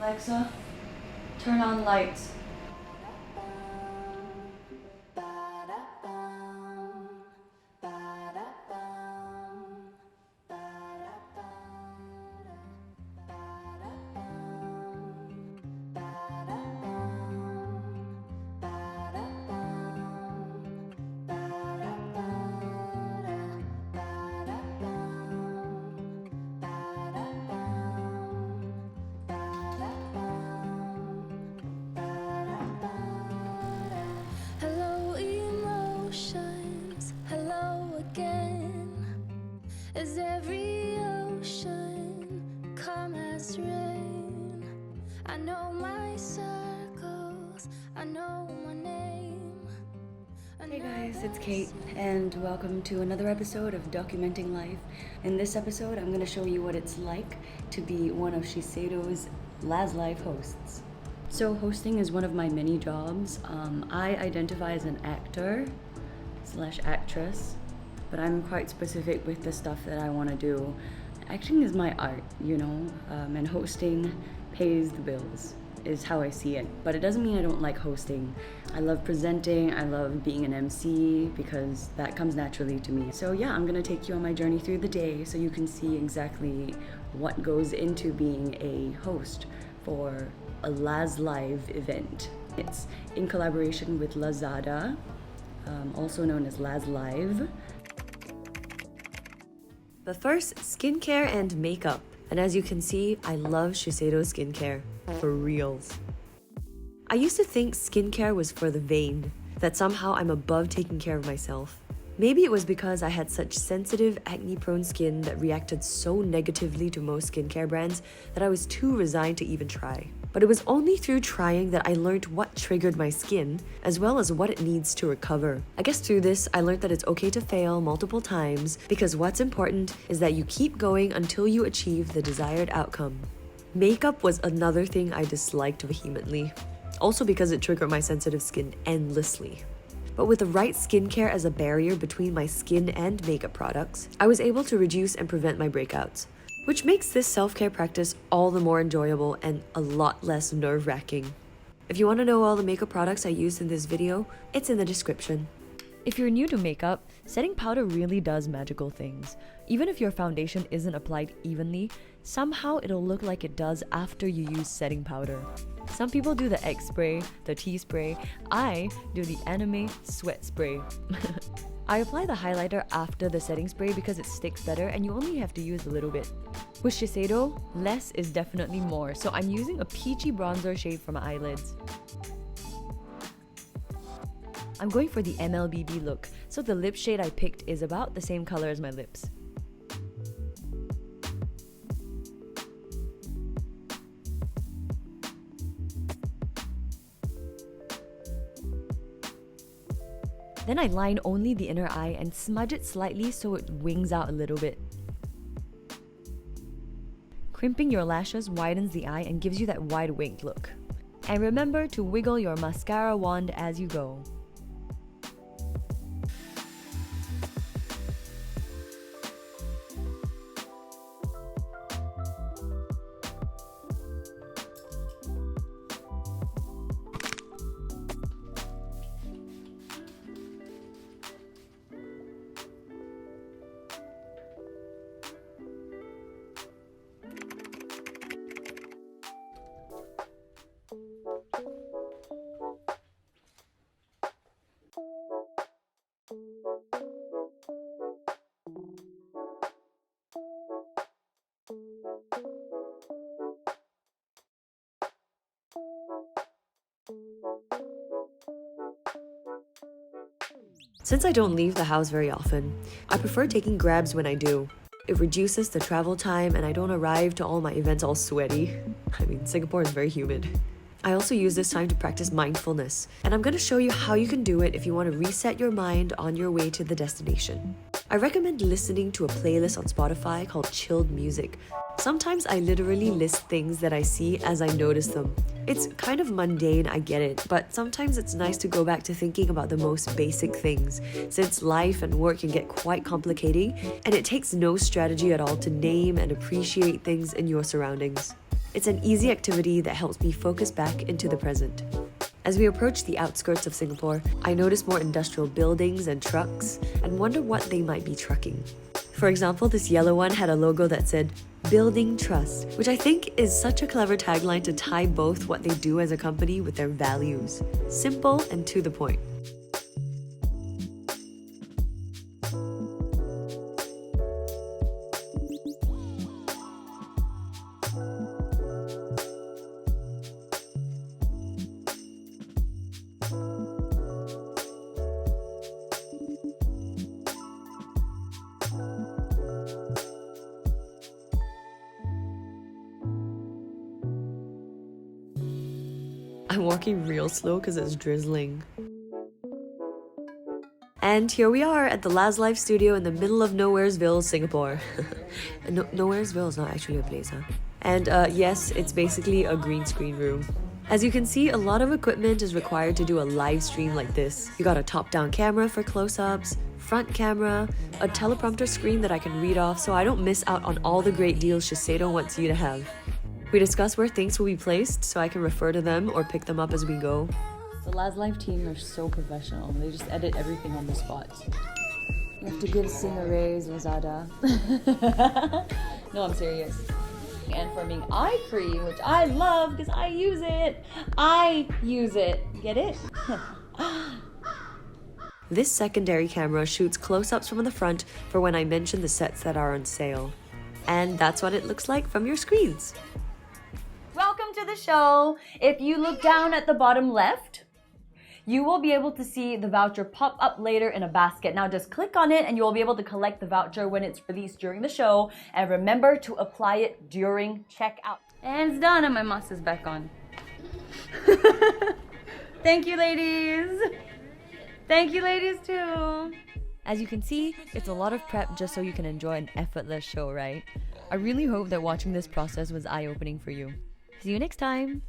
Alexa, turn on lights. Hello emotions, hello again. As every ocean come as rain. I know my circles, I know my name. Hey guys, it's Kate, and welcome to another episode of Documenting Life. In this episode, I'm going to show you what it's like to be one of Shiseido's LazLive hosts. So hosting is one of my many jobs. I identify as an actor / actress, but I'm quite specific with the stuff that I want to do. Acting is my art, and hosting pays the bills, is how I see it. But it doesn't mean I don't like hosting. I love presenting, I love being an MC because that comes naturally to me. So yeah, I'm gonna take you on my journey through the day so you can see exactly what goes into being a host for a LazLive event. It's in collaboration with Lazada, also known as LazLive. But first, skincare and makeup. And as you can see, I love Shiseido skincare. For reals. I used to think skincare was for the vain, that somehow I'm above taking care of myself. Maybe it was because I had such sensitive, acne-prone skin that reacted so negatively to most skincare brands that I was too resigned to even try. But it was only through trying that I learned what triggered my skin, as well as what it needs to recover. I guess through this, I learned that it's okay to fail multiple times, because what's important is that you keep going until you achieve the desired outcome. Makeup was another thing I disliked vehemently, also because it triggered my sensitive skin endlessly. But with the right skincare as a barrier between my skin and makeup products, I was able to reduce and prevent my breakouts, which makes this self-care practice all the more enjoyable and a lot less nerve-wracking. If you want to know all the makeup products I used in this video, it's in the description. If you're new to makeup, setting powder really does magical things. Even if your foundation isn't applied evenly, somehow it'll look like it does after you use setting powder. Some people do the egg spray, the tea spray. I do the anime sweat spray. I apply the highlighter after the setting spray because it sticks better and you only have to use a little bit. With Shiseido, less is definitely more, so I'm using a peachy bronzer shade for my eyelids. I'm going for the MLBB look, so the lip shade I picked is about the same color as my lips. Then I line only the inner eye and smudge it slightly so it wings out a little bit. Crimping your lashes widens the eye and gives you that wide winged look. And remember to wiggle your mascara wand as you go. Since I don't leave the house very often, I prefer taking grabs when I do. It reduces the travel time and I don't arrive to all my events all sweaty. I mean, Singapore is very humid. I also use this time to practice mindfulness, and I'm going to show you how you can do it if you want to reset your mind on your way to the destination. I recommend listening to a playlist on Spotify called Chilled Music. Sometimes I literally list things that I see as I notice them. It's kind of mundane, I get it, but sometimes it's nice to go back to thinking about the most basic things, since life and work can get quite complicating, and it takes no strategy at all to name and appreciate things in your surroundings. It's an easy activity that helps me focus back into the present. As we approach the outskirts of Singapore, I notice more industrial buildings and trucks and wonder what they might be trucking. For example, this yellow one had a logo that said, "Building Trust," which I think is such a clever tagline to tie both what they do as a company with their values. Simple and to the point. I'm walking real slow because it's drizzling. And here we are at the LazLive studio in the middle of Nowheresville, Singapore. Nowheresville is not actually a place, huh? And yes, it's basically a green screen room. As you can see, a lot of equipment is required to do a live stream like this. You got a top-down camera for close-ups, front camera, a teleprompter screen that I can read off so I don't miss out on all the great deals Shiseido wants you to have. We discuss where things will be placed so I can refer to them or pick them up as we go. The LazLive team are so professional. They just edit everything on the spot. You have to give Sing a raise, Lazada. No, I'm serious. And forming eye cream, which I love because I use it. I use it. Get it? This secondary camera shoots close-ups from the front for when I mention the sets that are on sale. And that's what it looks like from your screens. Welcome to the show. If you look down at the bottom left, you will be able to see the voucher pop up later in a basket. Now just click on it and you will be able to collect the voucher when it's released during the show. And remember to apply it during checkout. And it's done and my mask is back on. Thank you, ladies. Thank you, ladies, too. As you can see, it's a lot of prep just so you can enjoy an effortless show, right? I really hope that watching this process was eye-opening for you. See you next time!